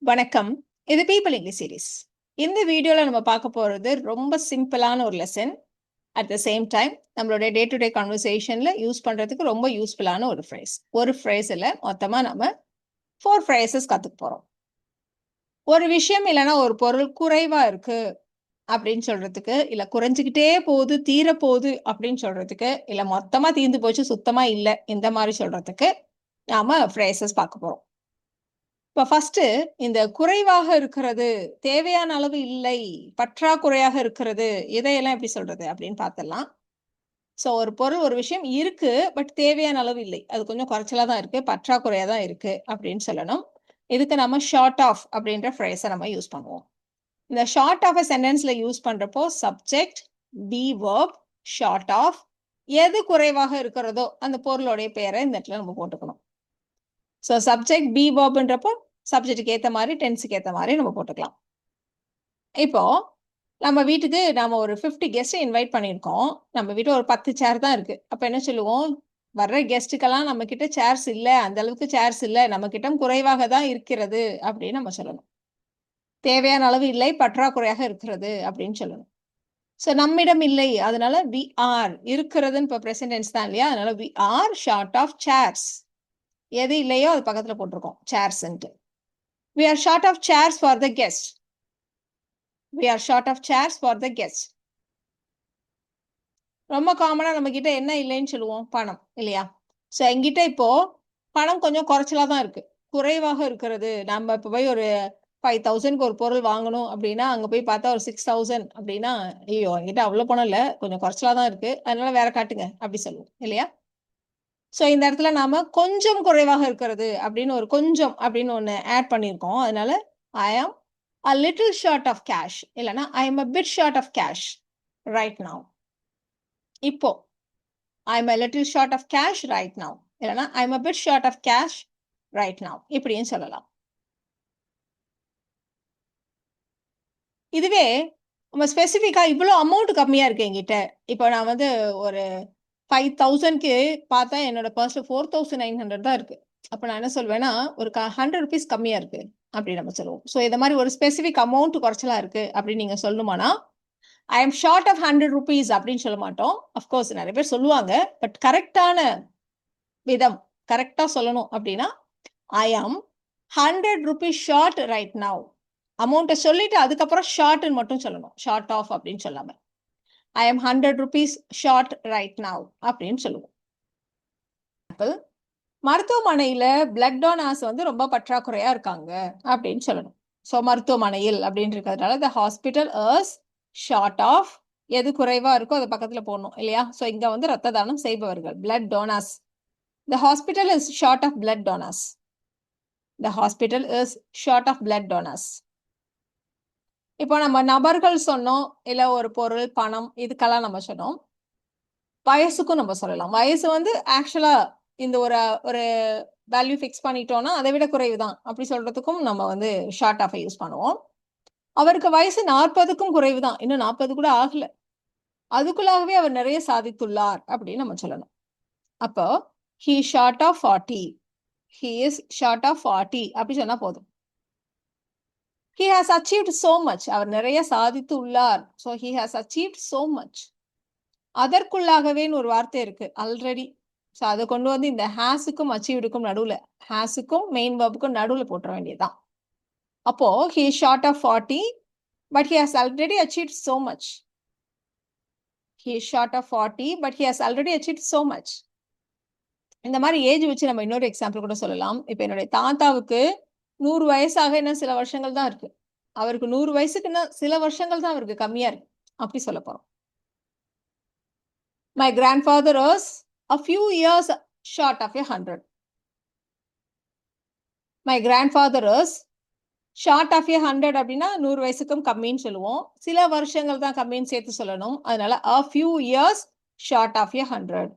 வணக்கம். இது people English series. இந்த வீடியோல நம்ம பார்க்க போறது ரொம்ப சிம்பிளான ஒரு lesson. At the same time நம்மளுடைய டே டு டே கான்வர்சேஷன்ல யூஸ் பண்றதுக்கு ரொம்ப யூஸ்ஃபுல்லான ஒரு ஃப்ரேஸ். ஒரு ஃப்ரேஸ்ல மொத்தமா நம்ம 4 ஃப்ரேசஸ் கத்துக்க போறோம். ஒரு விஷயம் இல்லைன்னா ஒரு பொருள் குறைவா இருக்கு அப்படின்னு சொல்றதுக்கு, இல்ல குறைஞ்சுக்கிட்டே போகுது, தீரப்போகுது அப்படின்னு சொல்றதுக்கு, இல்ல மொத்தமா தீர்ந்து போச்சு, சுத்தமா இல்ல இந்த மாதிரி சொல்றதுக்கு நாம ஃப்ரேசஸ் பார்க்க போறோம். இப்ப ஃபர்ஸ்ட்டு இந்த குறைவாக இருக்கிறது, தேவையான அளவு இல்லை, பற்றாக்குறையாக இருக்கிறது, இதையெல்லாம் எப்படி சொல்றது அப்படின்னு பார்த்துடலாம். ஸோ ஒரு பொருள், ஒரு விஷயம் இருக்கு. பட் தேவையான அளவு இல்லை. அது கொஞ்சம் குறைச்சலா தான் இருக்கு. பற்றாக்குறையா தான் இருக்கு அப்படின்னு சொல்லணும். இதுக்கு நம்ம ஷார்ட் ஆஃப் அப்படின்ற ஃப்ரேஸ நம்ம யூஸ் பண்ணுவோம். இந்த ஷார்ட் ஆஃப் சென்டென்ஸ்ல யூஸ் பண்றப்போ subject, be verb, short of எது குறைவாக இருக்கிறதோ அந்த பொருளுடைய பெயரை இந்த இடத்துல நம்ம போட்டுக்கணும். ஸோ சப்ஜெக்ட் பி வெர்ப்ன்றப்போ சப்ஜெக்ட்டுக்கு ஏத்த மாதிரி, டென்ஸுக்கு ஏத்த மாதிரி நம்ம போட்டுக்கலாம். இப்போ நம்ம வீட்டுக்கு நாம ஒரு 50 கெஸ்ட் இன்வைட் பண்ணியிருக்கோம். நம்ம வீட்ல ஒரு 10 சேர் தான் இருக்கு. அப்ப என்ன சொல்லுவோம்? வர்ற கெஸ்ட்டுக்கெல்லாம் நம்ம கிட்ட சேர்ஸ் இல்ல. அந்த அளவுக்கு சேர்ஸ் இல்ல. நம்ம கிட்ட குறைவாக தான் இருக்கிறது அப்படின்னு நம்ம சொல்லணும். தேவையான அளவு இல்லை, பற்றாக்குறையாக இருக்கிறது அப்படின்னு சொல்லணும். ஸோ நம்மிடம் இல்லை. அதனால வி ஆர் இருக்கிறதுன்னு இப்போ பிரசன்ட் டென்ஸ் தான் இல்லையா? அதனால we are short of chairs. எது இல்லையோ அது பக்கத்துல போட்டிருக்கோம் சேர்ஸ்ன்ட்டு. We are short of chairs for the guests. We are short of chairs for the guests. ரொம்ப காமனா நம்ம கிட்ட என்ன இல்லைன்னு சொல்லுவோம்? பணம் இல்லையா? ஸோ என்கிட்ட இப்போ பணம் கொஞ்சம் குறைச்சலா தான் இருக்கு. குறைவாக இருக்கிறது. நம்ம இப்போ போய் ஒரு 5000க்கு ஒரு பொருள் வாங்கணும் அப்படின்னா, அங்க போய் பார்த்தா ஒரு 6000 அப்படின்னா, ஐயோ! என்கிட்ட அவ்வளோ பணம் இல்ல. கொஞ்சம் குறைச்சலா தான் இருக்கு. அதனால வேற காட்டுங்க அப்படி சொல்லுவோம் இல்லையா? ஸோ இந்த இடத்துல நாம கொஞ்சம் குறைவாக இருக்கிறது அப்படின்னு ஒரு கொஞ்சம் அப்படின்னு ஒண்ணு ஆட் பண்ணியிருக்கோம். அதனால I am a little short of cash. இல்லைன்னா I am a bit short of cash right now. இப்போ I am a little short of cash right now. இல்லைன்னா I am a bit short of cash right now. இப்படியும் சொல்லலாம். இதுவே நம்ம ஸ்பெசிஃபிக்கா இவ்வளோ amount கம்மியா இருக்கு என்கிட்ட. இப்போ நான் வந்து ஒரு 5000க்கு பார்த்தா என்னோட பர்ஸ்ல 4900 தான் இருக்கு. அப்ப நான் என்ன சொல்வேன்னா, ஒரு ₹100 கம்மியா இருக்கு அப்படின்னு நம்ம சொல்லுவோம். ஸோ இந்த மாதிரி ஒரு ஸ்பெசிஃபிக் அமௌண்ட் குறைச்சலா இருக்கு அப்படின்னு நீங்க சொல்லணுமானா, ஐ எம் ஷார்ட் ஆஃப் ₹100 அப்படின்னு சொல்ல மாட்டோம். அஃப்கோர்ஸ் நிறைய பேர் சொல்லுவாங்க. பட் கரெக்டான விதம், கரெக்டா சொல்லணும் அப்படின்னா, ஐ ஆம் ₹100 ஷார்ட் ரைட் நவ். அமௌண்ட்டை சொல்லிட்டு அதுக்கப்புறம் ஷார்ட்னு மட்டும் சொல்லணும். ஷார்ட் ஆஃப் அப்படின்னு சொல்லாம. I am ₹100 short right now அப்படின்னு சொல்லுவோம். மருத்துவமனையில பிளட் டோனர்ஸ் வந்து ரொம்ப பற்றாக்குறையா இருக்காங்க அப்படின்னு சொல்லணும். ஸோ மருத்துவமனையில் அப்படின்னு இருக்கிறதுனால the hospital is short of எது குறைவா இருக்கோ அது பக்கத்துல போடணும் இல்லையா? ஸோ இங்க வந்து ரத்த தானம் செய்பவர்கள் blood donors. The hospital is short of blood donors. The hospital is short of blood donors. இப்போ நம்ம நபர்கள் சொன்னோம், இல்ல ஒரு பொருள், பணம் இதுக்கெல்லாம் நம்ம சொன்னோம். வயசுக்கும் நம்ம சொல்லலாம். வயசு வந்து ஆக்சுவலா இந்த ஒரு ஒரு வேல்யூ ஃபிக்ஸ் பண்ணிட்டோம்னா அதை விட குறைவு தான் அப்படி சொல்றதுக்கும் நம்ம வந்து ஷார்ட் ஆஃப் யூஸ் பண்ணுவோம். அவருக்கு வயசு 40க்கும் குறைவு தான். இன்னும் 40 கூட ஆகல. அதுக்குள்ளாகவே அவர் நிறைய சாதித்துள்ளார் அப்படின்னு நம்ம சொல்லணும். அப்போ he short of 40. He is short of 40 அப்படி சொன்னா போதும். He has achieved so much. அவர் நிறைய சாதித்து உள்ளார். So he has achieved so much. அதற்குள்ளாகவேன்னு ஒரு வார்த்தை இருக்கு ஆல்ரெடி. ஸோ அதை கொண்டு வந்து இந்த ஹேஸுக்கும் அச்சீவ்டுக்கும் நடுவுல, ஹேஸுக்கும் மெயின் வேர்புக்கும் நடுவுல போட்டுற வேண்டியதுதான். அப்போ he is short of 40, but he has already achieved so much. He is short of 40, but he has already achieved so much. இந்த மாதிரி ஏஜ் வச்சு நம்ம இன்னொரு எக்ஸாம்பிள் கூட சொல்லலாம். இப்போ என்னுடைய தாத்தாவுக்கு 100 வயசாக இன்னும் சில வருஷங்கள் தான் இருக்கு. அவருக்கு 100 வயசுக்கு இன்னும் சில வருஷங்கள் தான் அவருக்கு கம்மியா இருக்கு. அப்படி சொல்ல போறோம். My grandfather is a few years short of 100. My grandfather is short of 100 அப்படின்னா 100 வயசுக்கும் கம்மின்னு சொல்லுவோம். சில வருஷங்கள் தான் கம்மின்னு சேர்த்து சொல்லணும். அதனால a few years short of 100.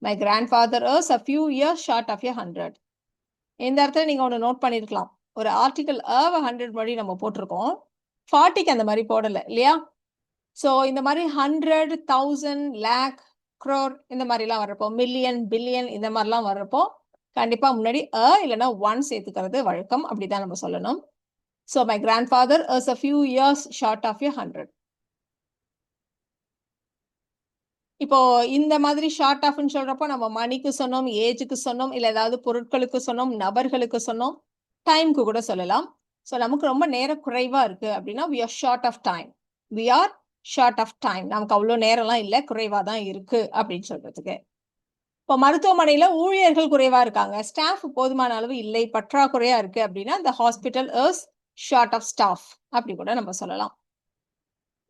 My grandfather is a few years short of 100. இந்த இடத்துல நீங்க ஒன்று நோட் பண்ணிருக்கலாம். ஒரு ஆர்டிகல் 100 படி நம்ம போட்டிருக்கோம். 40க்கு அந்த மாதிரி போடல இல்லையா? ஸோ இந்த மாதிரி 100, 1000, lakh, crore இந்த மாதிரிலாம் வர்றப்போ, மில்லியன், பில்லியன் இந்த மாதிரிலாம் வர்றப்போ கண்டிப்பா முன்னாடி இல்லைன்னா 1 சேர்த்துக்கிறது வழக்கம். அப்படிதான் நம்ம சொல்லணும். So my grandfather is a few years short of 100. இப்போ இந்த மாதிரி ஷார்ட் ஆஃப்னு சொல்றப்போ நம்ம மணிக்கு சொன்னோம், ஏஜுக்கு சொன்னோம், இல்ல ஏதாவது பொருட்களுக்கு சொன்னோம், நபர்களுக்கு சொன்னோம், டைம்க்கு கூட சொல்லலாம். ஸோ நமக்கு ரொம்ப நேரம் குறைவா இருக்கு அப்படின்னா we are short of time. We are short of time. நமக்கு அவ்வளோ நேரம்லாம் இல்லை, குறைவா தான் இருக்கு அப்படின்னு சொல்றதுக்கு. இப்போ மருத்துவமனையில ஊழியர்கள் குறைவா இருக்காங்க, ஸ்டாஃப் போதுமான அளவு இல்லை, பற்றாக்குறையா இருக்கு அப்படின்னா the hospital is short of staff அப்படி கூட நம்ம சொல்லலாம்.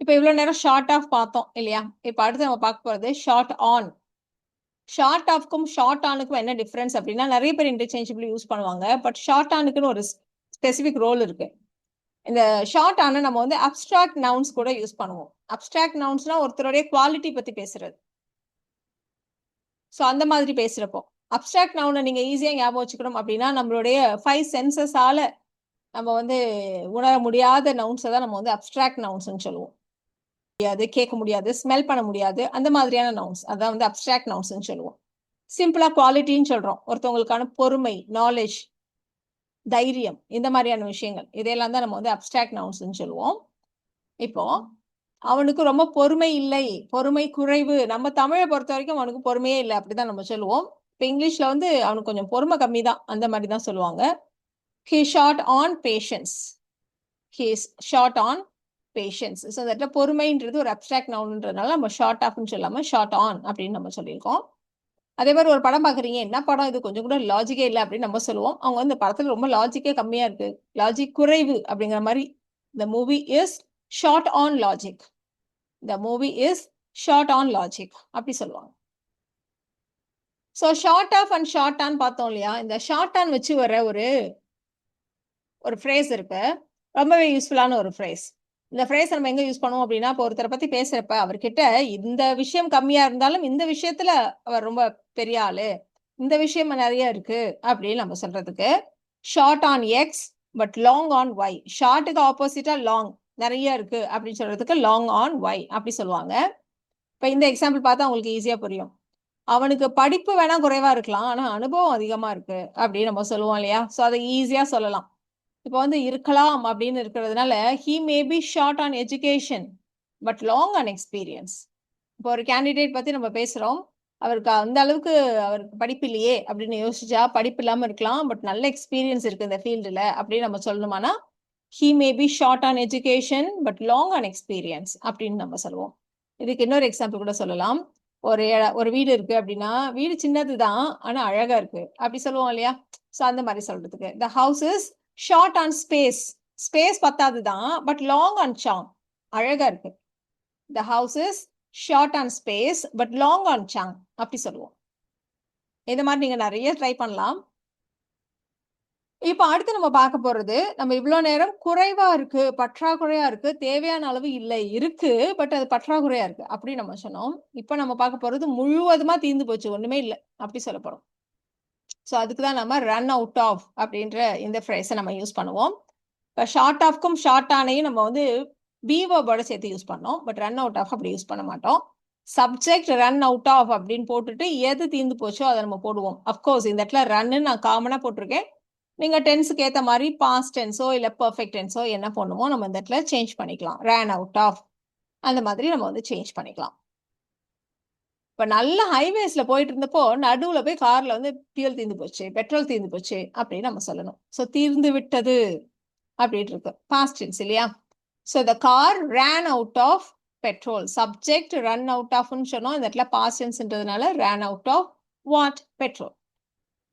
இப்போ இவ்வளோ நேரம் ஷார்ட் ஆஃப் பார்த்தோம் இல்லையா? இப்போ அடுத்து நம்ம பார்க்க போகிறது ஷார்ட் ஆன். ஷார்ட் ஆஃப்க்கும் ஷார்ட் ஆனுக்கும் என்ன டிஃப்ரென்ஸ் அப்படின்னா நிறைய பேர் இன்டர்சேஞ்சபிள் யூஸ் பண்ணுவாங்க. பட் ஷார்ட் ஆனுக்குன்னு ஒரு ஸ்பெசிஃபிக் ரோல் இருக்கு. இந்த ஷார்ட் ஆனை நம்ம வந்து அப்ஸ்ட்ராக்ட் நவுன்ஸ் கூட யூஸ் பண்ணுவோம். அப்ஸ்ட்ராக்ட் நவுன்ஸ்னா ஒருத்தருடைய குவாலிட்டி பத்தி பேசுறது. ஸோ அந்த மாதிரி பேசுறப்போ அப்ஸ்ட்ராக்ட் நவுனை நீங்க ஈஸியா ஞாபகம் வச்சுக்கணும் அப்படின்னா நம்மளுடைய 5 சென்சஸால நம்ம வந்து உணர முடியாத நவுன்ஸை தான் நம்ம வந்து அப்ஸ்ட்ராக்ட் நவுன்ஸ்ன்னு சொல்லுவோம். முடியாது, கேட்க முடியாது, ஸ்மெல் பண்ண முடியாது, அந்த மாதிரியான நவுன்ஸ் அதான் வந்து அப்ஸ்ட்ராக்ட் நவுன்ஸ்ன்னு சொல்லுவோம். சிம்பிளா குவாலிட்டின்னு சொல்றோம். ஒருத்தவங்களுக்கான பொறுமை, நாலேஜ், தைரியம், இந்த மாதிரியான விஷயங்கள் இதையெல்லாம் தான் நம்ம வந்து அப்ஸ்ட்ராக்ட் நவுன்ஸ்ன்னு சொல்லுவோம். இப்போ அவனுக்கு ரொம்ப பொறுமை இல்லை, பொறுமை குறைவு. நம்ம தமிழை பொறுத்த வரைக்கும் அவனுக்கு பொறுமையே இல்லை அப்படிதான் நம்ம சொல்லுவோம். இப்போ இங்கிலீஷ்ல வந்து அவனுக்கு கொஞ்சம் பொறுமை கம்மி தான், அந்த மாதிரி தான் சொல்லுவாங்க. he short on patience. he is short on patience. So அந்த இடத்துல பொறுமைன்றது ஒரு அப்ட்ராக்ட் நவுன்றதுனால நம்ம ஷார்ட் ஆஃப்னு சொல்லாமல் ஷார்ட் ஆன் அப்படின்னு நம்ம சொல்லியிருக்கோம். அதே மாதிரி ஒரு படம் பார்க்குறீங்க, என்ன படம் இது, கொஞ்சம் கூட லாஜிக்கே இல்லை அப்படின்னு நம்ம சொல்லுவோம். அவங்க வந்து படத்தில் ரொம்ப லாஜிக்கே கம்மியாக இருக்கு, லாஜிக் குறைவு அப்படிங்கிற மாதிரி. The movie is short on logic. The movie is short on logic அப்படி சொல்லுவாங்க. So short of and short on பார்த்தோம் இல்லையா? இந்த ஷார்ட் ஆன் வச்சு வர ஒரு ஃப்ரேஸ் இருக்கு, ரொம்பவே யூஸ்ஃபுல்லான ஒரு ஃப்ரேஸ். இந்த ஃப்ரேஸ் நம்ம எங்க யூஸ் பண்ணுவோம் அப்படின்னா, இப்போ ஒருத்தரை பத்தி பேசுறப்ப அவர்கிட்ட இந்த விஷயம் கம்மியா இருந்தாலும் இந்த விஷயத்துல அவர் ரொம்ப பெரிய ஆளு, இந்த விஷயம் நிறைய இருக்கு அப்படின்னு நம்ம சொல்றதுக்கு short on X but long on Y. ஷார்ட்டுக்கு ஆப்போசிட்டா லாங், நிறைய இருக்கு அப்படின்னு சொல்றதுக்கு லாங் ஆன் ஒய் அப்படி சொல்லுவாங்க. இப்போ இந்த எக்ஸாம்பிள் பார்த்தா உங்களுக்கு ஈஸியா புரியும். அவனுக்கு படிப்பு வேணா குறைவா இருக்கலாம், ஆனா அனுபவம் அதிகமா இருக்கு அப்படின்னு நம்ம சொல்லுவோம் இல்லையா? ஸோ அதை ஈஸியா சொல்லலாம். இப்போ வந்து இருக்கலாம் அப்படின்னு இருக்கிறதுனால he may be short on education but long on experience. இப்போ ஒரு கேண்டிடேட் பத்தி நம்ம பேசுறோம், அவருக்கு அந்த அளவுக்கு அவருக்கு படிப்பு இல்லையே அப்படின்னு யோசிச்சா படிப்பு இல்லாம இருக்கலாம், பட் நல்ல எக்ஸ்பீரியன்ஸ் இருக்கு இந்த ஃபீல்டுல அப்படின்னு நம்ம சொல்லணுமானா he may be short on education but long on experience அப்படின்னு நம்ம சொல்லுவோம். இதுக்கு இன்னொரு எக்ஸாம்பிள் கூட சொல்லலாம். ஒரு வீடு இருக்கு அப்படின்னா, வீடு சின்னதுதான் ஆனா அழகா இருக்கு அப்படி சொல்லுவோம் இல்லையா? ஸோ அந்த மாதிரி சொல்றதுக்கு the house is short on space. Space பத்தாது தான், பட் லாங் ஆன் சார்ம், அழகா இருக்கு. the house is short on space but long on charm அப்படி சொல்லுவோம். இந்த மாதிரி நீங்க நிறைய ட்ரை பண்ணலாம். இப்போ அடுத்து நம்ம பார்க்க போறது, நம்ம இவ்வளோ நேரம் குறைவா இருக்கு, பற்றாக்குறையா இருக்கு, தேவையான அளவு இல்லை, இருக்கு பட் அது பற்றாக்குறையா இருக்கு அப்படி நம்ம சொன்னோம். இப்போ நம்ம பார்க்க போறது முழுவதுமா தீர்ந்து போச்சு, ஒண்ணுமே இல்லை அப்படி சொல்ல போறோம். ஸோ அதுக்கு தான் நம்ம ரன் அவுட் ஆஃப் அப்படின்ற இந்த ஃப்ரேஸை நம்ம யூஸ் பண்ணுவோம். இப்போ ஷார்ட் ஆஃப்க்கும் ஷார்ட் ஆனையும் நம்ம வந்து பீவர்போட சேர்த்து யூஸ் பண்ணோம், பட் ரன் அவுட் ஆஃப் அப்படி யூஸ் பண்ண மாட்டோம். சப்ஜெக்ட் ரன் அவுட் ஆஃப் அப்படின்னு போட்டுட்டு எது தீர்ந்து போச்சோ அதை நம்ம போடுவோம். அஃப்கோர்ஸ் இந்த இடத்துல ரன்னு நான் காமனாக போட்டிருக்கேன், நீங்கள் டென்ஸுக்கு ஏற்ற மாதிரி பாஸ்ட் டென்ஸோ இல்லை பர்ஃபெக்ட் டென்ஸோ என்ன பண்ணுமோ நம்ம இந்த இடத்துல சேஞ்ச் பண்ணிக்கலாம். ரன் அவுட் ஆஃப் அந்த மாதிரி நம்ம வந்து சேஞ்ச் பண்ணிக்கலாம். இப்போ நல்ல ஹைவேஸ்ல போயிட்டு இருந்தப்போ நடுவில் போய் கார்ல வந்து ஃபியூல் தீர்ந்து போச்சு, பெட்ரோல் தீர்ந்து போச்சு அப்படின்னு நம்ம சொல்லணும். ஸோ தீர்ந்து விட்டது அப்படின்னு இருக்கு, பாஸ்ட் டென்ஸ் இல்லையா? So the car ran out of petrol. Subject run out ஆஃப்னு சொன்னோம், இந்த இடத்துல பாஸ்ட் டென்ஸ்ன்றதுனால ran out of what, petrol.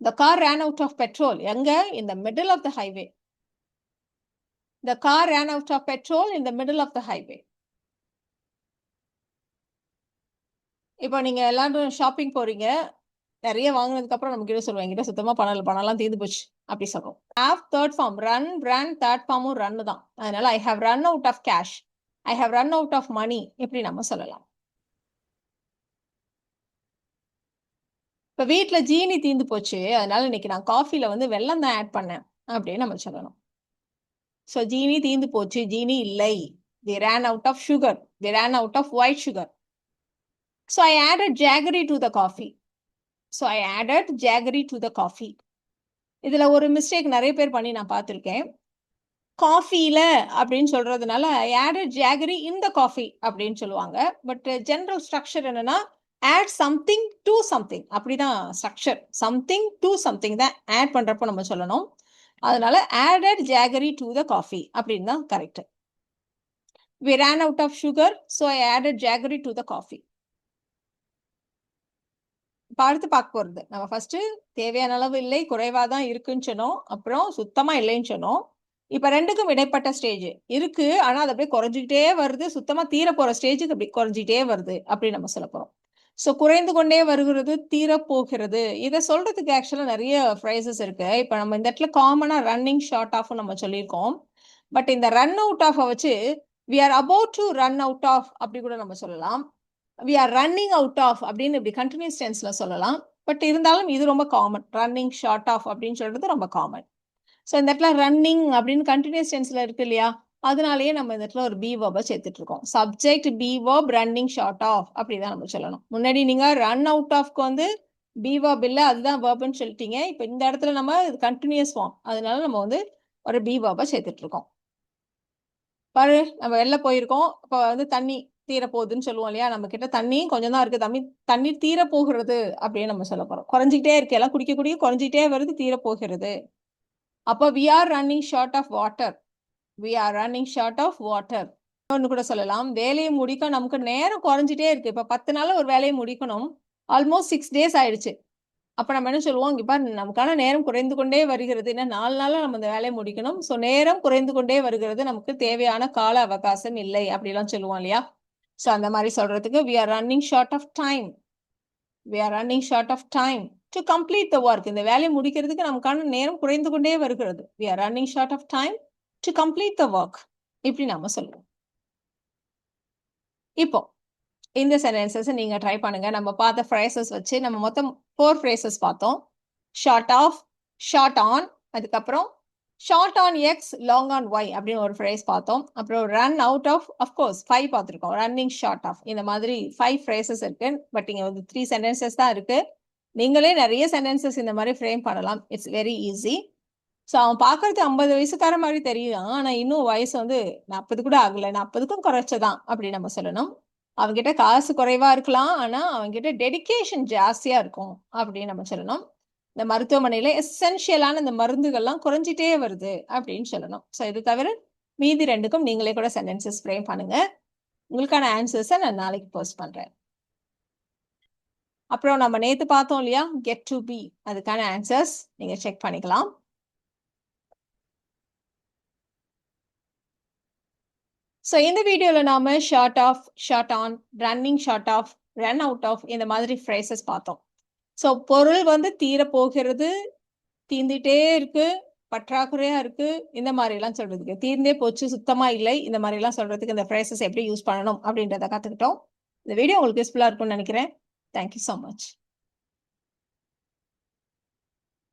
The car ran out of petrol எங்க? In the middle of the highway. The car ran out of petrol in the middle of the highway. இப்போ நீங்க எல்லாரும் shopping போறீங்க, நிறைய வாங்கினதுக்கு அப்புறம் நம்ம கிட்ட சொல்லுவாங்க, கிட்ட சுத்தமா பணம்லாம் தீர்ந்து போச்சு அப்படி சொல்றோம். Have third form, run run, third ஃபார்மும் ரன் தான். அதனால I have run out of cash, I have run out of money எப்படி நம்ம சொல்லலாம். இப்போ வீட்டில் ஜீனி தீர்ந்து போச்சு, அதனால இன்னைக்கு நான் காஃபில வந்து வெல்லம் தான் ஆட் பண்ணேன் அப்படின்னு நம்ம சொல்லணும். ஸோ ஜீனி தீர்ந்து போச்சு, ஜீனி இல்லை. they ran out of sugar, they ran out of white sugar. So I added jaggery to the coffee. So I added jaggery to the coffee. இதுல ஒரு மிஸ்டேக் நிறைய பேர் பண்ணி நான் பார்த்துருக்கேன். காஃபில அப்படின்னு சொல்றதுனால ஆடட் ஜாகரி இன் த காஃபி அப்படின்னு சொல்லுவாங்க. பட் ஜெனரல் ஸ்ட்ரக்சர் என்னன்னா ஆட் சம்திங் டு சம்திங் அப்படிதான் ஸ்ட்ரக்சர். சம்திங் டு சம்திங் தான் ஆட் பண்றப்போ நம்ம சொல்லணும். அதனால added jaggery to the coffee அப்படின்னு தான் correct. We ran out of sugar, so I added jaggery to the coffee. இப்போ அடுத்து பார்க்க போகிறது நம்ம ஃபர்ஸ்ட் தேவையான அளவு இல்லை, குறைவாக தான் இருக்குன்னு சொன்னோம். அப்புறம் சுத்தமாக இல்லைன்னு சொன்னோம். இப்போ ரெண்டுக்கும் இடைப்பட்ட ஸ்டேஜ் இருக்கு, ஆனால் அது அப்படியே குறைஞ்சிக்கிட்டே வருது. சுத்தமாக தீர போகிற ஸ்டேஜுக்கு அப்படி குறைஞ்சிக்கிட்டே வருது அப்படின்னு நம்ம சொல்ல போகிறோம். ஸோ குறைந்து கொண்டே வருகிறது, தீரப்போகிறது. இதை சொல்றதுக்கு ஆக்சுவலாக நிறைய ஃப்ரைசஸ் இருக்கு. இப்போ நம்ம இந்த இடத்துல காமனாக ரன்னிங் ஷார்ட் ஆஃப் நம்ம சொல்லியிருக்கோம். பட் இந்த ரன் அவுட் ஆஃப் வச்சு we are about to run out of அப்படி கூட நம்ம சொல்லலாம். we are running out of அப்படின்னு இப்படி கண்டினியூஸ் டென்ஸ்ல சொல்லலாம். பட் இருந்தாலும் இது ரொம்ப காமன். ரன்னிங் ஷார்ட் ஆஃப் அப்படின்னு சொல்றது ரொம்ப காமன். ஸோ இந்த இடத்துல ரன்னிங் அப்படின்னு கண்டினியூஸ் டென்ஸ்ல இருக்கு இல்லையா, அதனாலேயே நம்ம இந்த இடத்துல ஒரு பி வேர்பை சேர்த்துட்டு இருக்கோம். Subject be verb running short of அப்படிதான் நம்ம சொல்லணும். முன்னாடி நீங்க ரன் அவுட் ஆஃப்க்கு வந்து பி வேர்ப் இல்லை, அதுதான் வேர்ப்னு சொல்லிட்டீங்க. இப்போ இந்த இடத்துல நம்ம கண்டினியூஸ் ஃபார்ம், அதனால நம்ம வந்து ஒரு பி வேர்பை சேர்த்துட்டு இருக்கோம். பாரு, நம்ம வெளில போயிருக்கோம். இப்போ வந்து தண்ணி தீரப்போகுதுன்னு சொல்லுவோம் இல்லையா, நம்ம கிட்ட தண்ணி கொஞ்சம் தான் இருக்கு, தண்ணீர் தீர போகிறது அப்படின்னு நம்ம சொல்ல போறோம். குறைஞ்சிக்கிட்டே இருக்கு, எல்லாம் குடிக்க குடிக்க குறைஞ்சிட்டே வருது, தீர போகிறது. அப்போ we are running short of water. we are running short of water. ஒன்று கூட சொல்லலாம், வேலையை முடிக்க நமக்கு நேரம் குறைஞ்சிட்டே இருக்கு. இப்போ 10 நாள் ஒரு வேலையை முடிக்கணும், ஆல்மோஸ்ட் 6 days ஆயிடுச்சு. அப்போ நம்ம என்ன சொல்லுவோம், இங்கே பாரு நமக்கான நேரம் குறைந்து கொண்டே வருகிறது. ஏன்னா 4 நாளில் நம்ம இந்த வேலையை முடிக்கணும். ஸோ நேரம் குறைந்து கொண்டே வருகிறது, நமக்கு தேவையான கால அவகாசம் இல்லை அப்படிலாம் சொல்லுவோம் இல்லையா. ஸோ அந்த மாதிரி சொல்றதுக்கு we are running short of time. we are running short of time to complete the work. இந்த வேலையை முடிக்கிறதுக்கு நமக்கான நேரம் குறைந்து கொண்டே வருகிறது. we are running short of time to complete the work. இப்படி நம்ம சொல்லுவோம். இப்போ இந்த சென்டென்சஸ் நீங்க ட்ரை பண்ணுங்க. நம்ம பார்த்த ஃப்ரேசஸ் வச்சு நம்ம மொத்தம் 4 ஃப்ரேசஸ் பார்த்தோம். ஷார்ட் ஆஃப், ஷார்ட் ஆன், அதுக்கப்புறம் short on X, long on Y அப்படின்னு ஒரு ஃப்ரேஸ் பார்த்தோம். அப்புறம் ரன் அவுட் ஆஃப், அஃப்கோர்ஸ் 5 பார்த்துருக்கோம். ரன்னிங் ஷார்ட் ஆஃப், இந்த மாதிரி 5 ஃப்ரேசஸ் இருக்கு. பட் இங்கே வந்து 3 சென்டென்சஸ் தான் இருக்கு. நீங்களே நிறைய சென்டென்சஸ் இந்த மாதிரி ஃப்ரேம் பண்ணலாம். It's very easy. ஸோ அவன் பார்க்கறது 50 வயசுக்கார மாதிரி தெரியும், ஆனால் இன்னும் வயசு வந்து 40 கூட ஆகலை, 40க்கும் குறைச்சதான் அப்படி நம்ம சொல்லணும். அவங்ககிட்ட காசு குறைவா இருக்கலாம், ஆனா அவங்ககிட்ட டெடிகேஷன் ஜாஸ்தியா இருக்கும் அப்படின்னு நம்ம சொல்லணும். இந்த மருத்துவமனையில எசென்ஷியலான இந்த மருந்துகள்லாம் குறைஞ்சிட்டே வருது அப்படின்னு சொல்லணும். ஸோ இது தவிர மீதி ரெண்டுக்கும் நீங்களே கூட சென்டென்சஸ் ஃப்ரேம் பண்ணுங்க. உங்களுக்கான ஆன்சர்ஸை நான் நாளைக்கு போஸ்ட் பண்றேன். அப்புறம் நம்ம நேத்து பார்த்தோம் இல்லையா, கெட் டு பி, அதுக்கான ஆன்சர்ஸ் நீங்க செக் பண்ணிக்கலாம். ஸோ இந்த வீடியோவில் நாம short of, short on, running short of, run out of இந்த மாதிரி ஃப்ரேசஸ் பார்த்தோம். ஸோ பொருள் வந்து தீர போகிறது, தீர்ந்துட்டே இருக்கு, பற்றாக்குறையா இருக்கு, இந்த மாதிரிலாம் சொல்றதுக்கு, தீர்ந்தே போச்சு, சுத்தமா இல்லை, இந்த மாதிரிலாம் சொல்றதுக்கு இந்த ஃப்ரேசஸ் எப்படி யூஸ் பண்ணணும் அப்படின்றத கற்றுக்கிட்டோம். இந்த வீடியோ உங்களுக்கு யூஸ்ஃபுல்லாக இருக்கும்னு நினைக்கிறேன். Thank you so much.